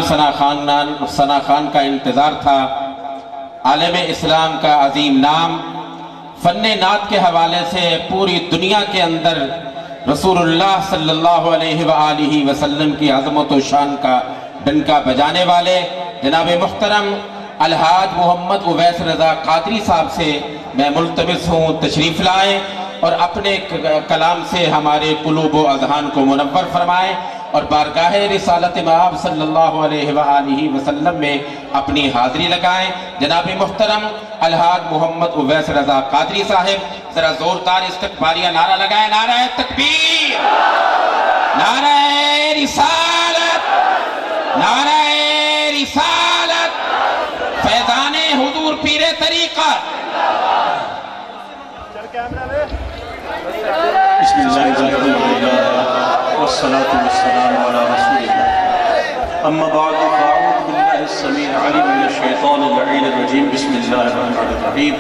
ثنا خان کا انتظار تھا، عالم اسلام کا عظیم نام، فن نعت کے حوالے سے پوری دنیا کے اندر رسول اللہ صلی اللہ علیہ وآلہ وسلم کی عظمت و شان کا ڈنکا بجانے والے جناب محترم الحاج محمد اویس رضا قادری صاحب سے میں ملتمس ہوں تشریف لائیں اور اپنے کلام سے ہمارے قلوب و اذہان کو منور فرمائیں اور بارگاہ رسالت مآب صلی اللہ علیہ وآلہ وسلم میں اپنی حاضری لگائیں۔ جناب محترم الحاج محمد اویس رضا قادری صاحب ذرا زوردار استقبالیہ نعرہ لگائیں۔ نعرہ تکبیر، نعرہ رسالت، نعرہ رسالت، فیضان حضور پیر طریقہ۔ بسم اللہ الحمدللہ والصلاة والسلام علی رسول اللہ، اما بعد فاعوذ باللہ السمیع العلیم من الشیطان اللعین الرجیم، بسم اللہ الرحمن الرحیم۔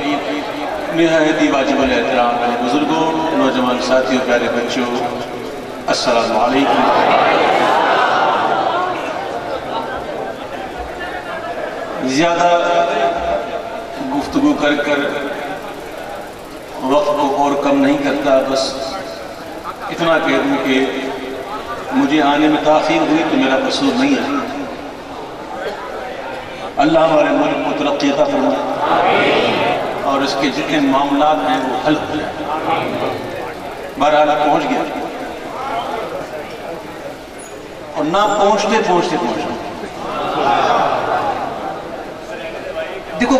نہایت ہی واجب الاحترام ہے بزرگوں، نوجوان ساتھیوں، پیارے بچوں، السلام علیکم۔ زیادہ گفتگو کر وقت کو اور کم نہیں کرتا، بس اتنا کہہ دوں کہ مجھے آنے میں تاخیر ہوئی تو میرا قصور نہیں ہے۔ اللہ ہمارے ملک کو ترقی عطا فرمائے اور اس کے جتنے معاملات ہیں وہ حل ہو جائیں۔ بہرحال پہنچ گیا اور نہ پہنچتے دیکھو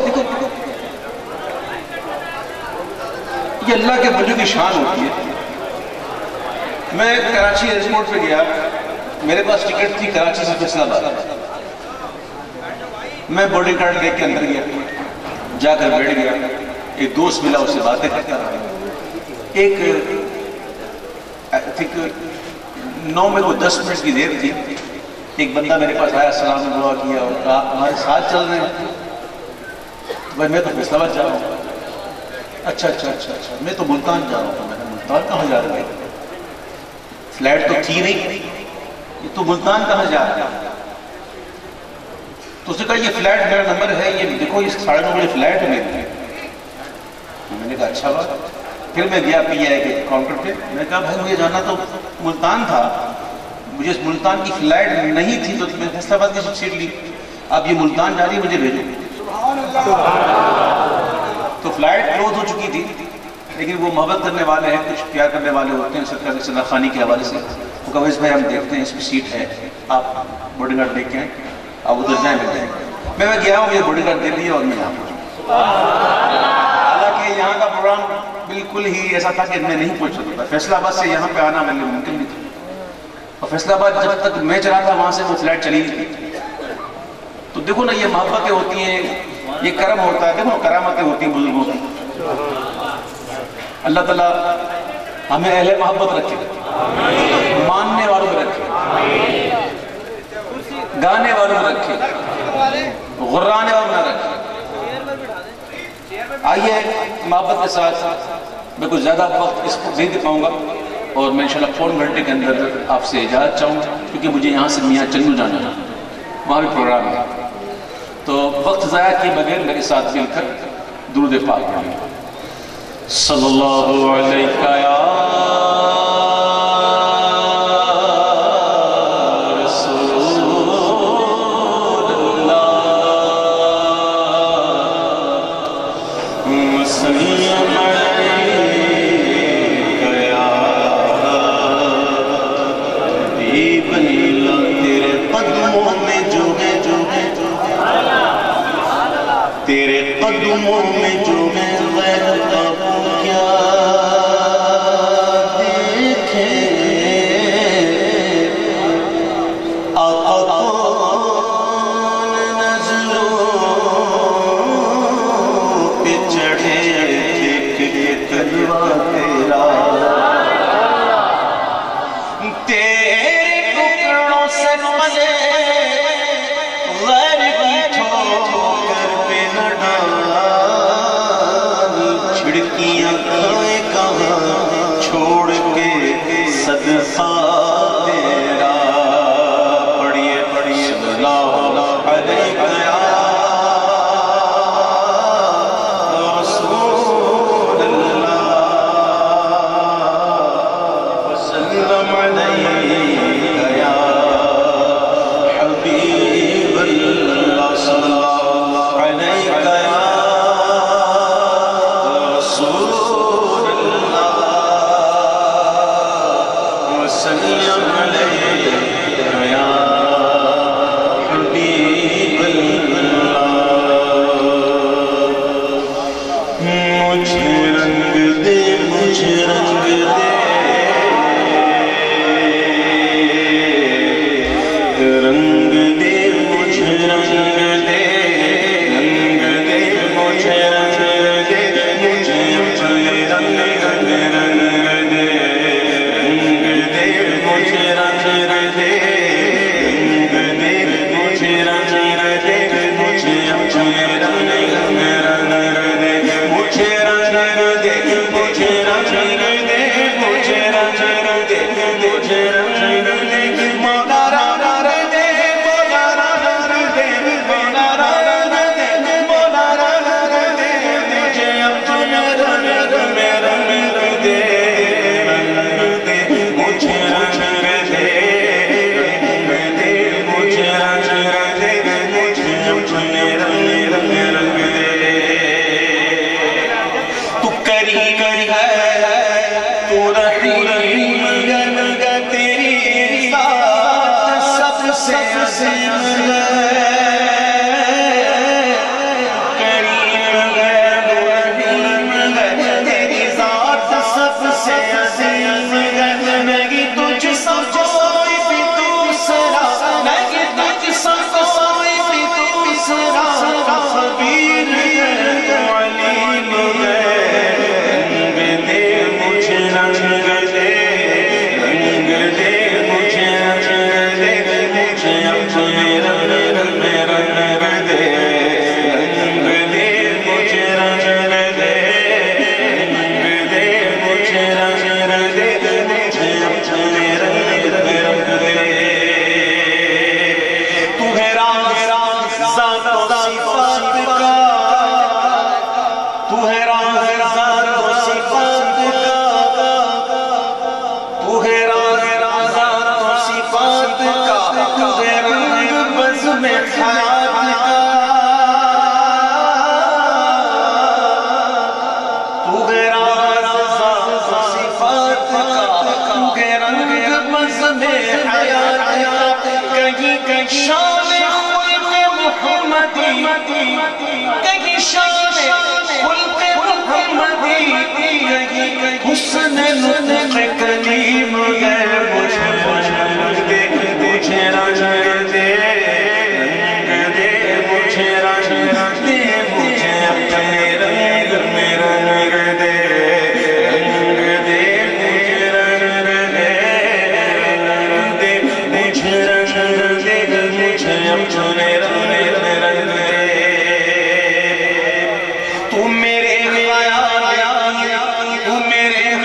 یہ اللہ کے بندوں کی شان ہوتی ہے۔ میں کراچی ایئرپورٹ پہ گیا، میرے پاس ٹکٹ تھی کراچی سے فیصل آباد، میں بورڈنگ کارڈ لے کے اندر گیا، جا کر بیٹھ گیا، ایک دوست ملا، اس سے باتیں کرتا رہا۔ ایک 9 میں کوئی 10 منٹ کی دیر تھی، ایک بندہ میرے پاس آیا، سلام دعا کیا اور کہا ہمارے ساتھ چل رہے ہیں؟ بھائی میں تو فیصل آباد جا رہا ہوں۔ اچھا میں تو ملتان جا رہا ہوں۔ میں نے ملتان کہاں جا رہا ہے؟ فلیٹ تو تھی نہیں، یہ تو ملتان کہاں جا رہا ہے؟ تو اس نے کہا یہ فلیٹ میرا نمبر ہے، یہ دیکھو یہ 9:30 بجے فلیٹ ہے میری۔ میں نے کہا اچھا بات۔ پھر میں گیا پی آئی کے کاؤنٹر پہ، میں نے کہا بھائی مجھے جانا تو ملتان تھا، مجھے ملتان کی فلیٹ نہیں تھی تو میں فیصل آباد کی سیٹ لی، اب یہ ملتان جا رہی ہے، مجھے بھیجو۔ تو فلائٹ کلوز ہو چکی تھی، لیکن وہ محبت کرنے والے ہیں، کچھ پیار کرنے والے ہوتے ہیں سرکار صدر خانی کے حوالے سے، وہ کہا ویس بھائی ہم دیکھتے ہیں اس کی سیٹ ہے، آپ بورڈنگ کارڈ دیکھ کے آئیں، آپ ادھر جائیں مل جائیں۔ میں گیا ہوں، مجھے بورڈنگ کارڈ دے دیا اور میں یہاں پہنچا۔ حالانکہ یہاں کا پروگرام بالکل ہی ایسا تھا کہ میں نہیں پہنچ سکتا تھا، فیصل آباد سے یہاں پہ آنا میرے لیے ممکن نہیں تھا، اور فیصل آباد جب تک میں چلا تھا وہاں سے وہ فلائٹ چلی نہیں تھی۔ تو دیکھو نا یہ محبتیں ہوتی ہیں، یہ کرم ہوتا ہے، دیکھو کرامتیں ہوتی ہیں بزرگوں کی۔ اللہ تعالیٰ ہمیں اہل محبت رکھے، ماننے والوں میں رکھے، گانے والوں میں رکھے، غرانے والوں میں رکھے۔ آئیے محبت کے ساتھ میں کچھ زیادہ وقت اس کو نہیں دے پاؤں گا اور میں انشاءاللہ 4 گھنٹے کے اندر آپ سے اجازت چاہوں گا، کیونکہ مجھے یہاں سے میاں چنگو جانا ہے، وہاں بھی پروگرام ہے۔ تو وقت ضائع کیے بغیر میرے ساتھ مل کر درود پاک پڑھیں۔ صلی اللہ علیہ یا رسول اللہ، وسلم علیہ یا حبیب اللہ۔ تیرے قدموں میں جو ہے تیرے قدموں میں جو ہے غیر کا کیا دیکھے، آقا کون نظروں پہ چڑھے کے کلوہ تیرا، تیرے ٹکڑوں سے پلے غیر کی ٹھوکر پہ نہ ڈال، چھڑکی مجھے رنگ دے مجھے اپنے رنگ دے مجھے رنگ دے مجھے رنگ دے مجھے رنگ دے مجھے رنگ دے مولا رنگ دے مولا رنگ دے مولا رنگ دے مولا رنگ دے مجھے اپنے رنگ میں رنگ دے مجھے رنگ دے مجھے رنگ دے مجھے اپنے رنگ دے تو کریم ہے تو رحیم ہے تیری ذات سب سے عظیم ہے کریم ہے تو رحیم ہے تیری ذات سب سے عظیم ہے نہیں تجھ سا کوئی بھی دوسرا نہیں تجھ سا کوئی بھی دوسرا خبیر ہے علیم ہے مجھے رنگ دے مجھے رنگ دے مجھے اپنے رنگ میں رنگ دے مجھے رنگ دے مجھے رنگ دے مجھے اپنے رنگ دے تو ہے راز ذات و صفات کا تو ہے راز ذات و صفات کا تو ہے راز ذات و صفات کا تو ہے رنگ بزم حیات کا تو ہے راز ذات و صفات کا تو ہے رنگ بزم حیات کا کہیں کہیں شان خلق محمدی کہیں شان خلق محمدی کہیں حسن نطق کلیم ہے مجھے رنگ دے مجھے رنگ دے مجھے رنگ دے مجھے اپنے رنگ میں رنگ دے مجھے رنگ دے مجھے رنگ دے مجھے اپنے رنگ میں رنگ دے تو میرے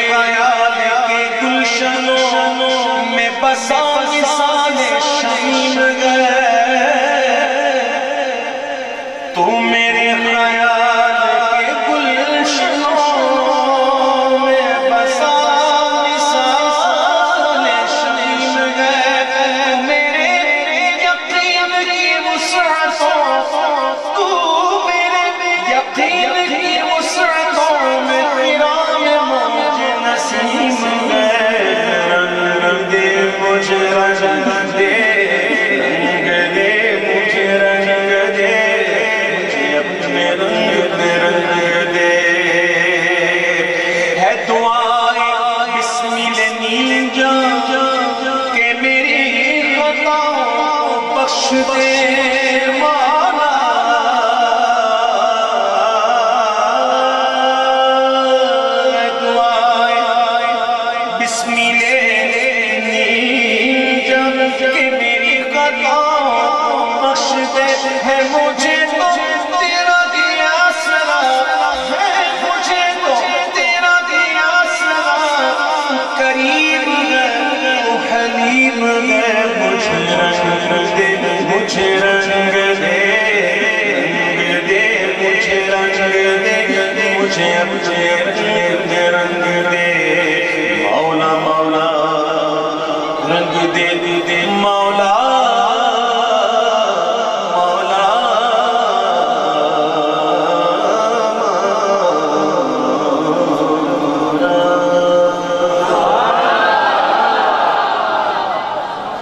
خیال کے گلشنوں میں بسا مثال شمیم ہے تو میرے خیال کے گلشنوں میں بسا مثال شمیم ہے میرے یقین کی وسعتوں تو میرے یقین کی وسعتوں میں قرام موج نسیم ہے رنگ دے مجھے رنگ دے مجھے رنگ دے مجھے اپنے رنگ دے ہے دعائے بسمل نیل جان کہ میری خطاؤں بخش دے مولا ہے دعائے بسمل نیل جان کہ میری خطاؤں بخش دے ہے مجھے تو تیرا دیا سرا ہے مجھے تو تیرا دیا سرا کریم ہے تو حلیم ہے مجھے رنگ دے مجھے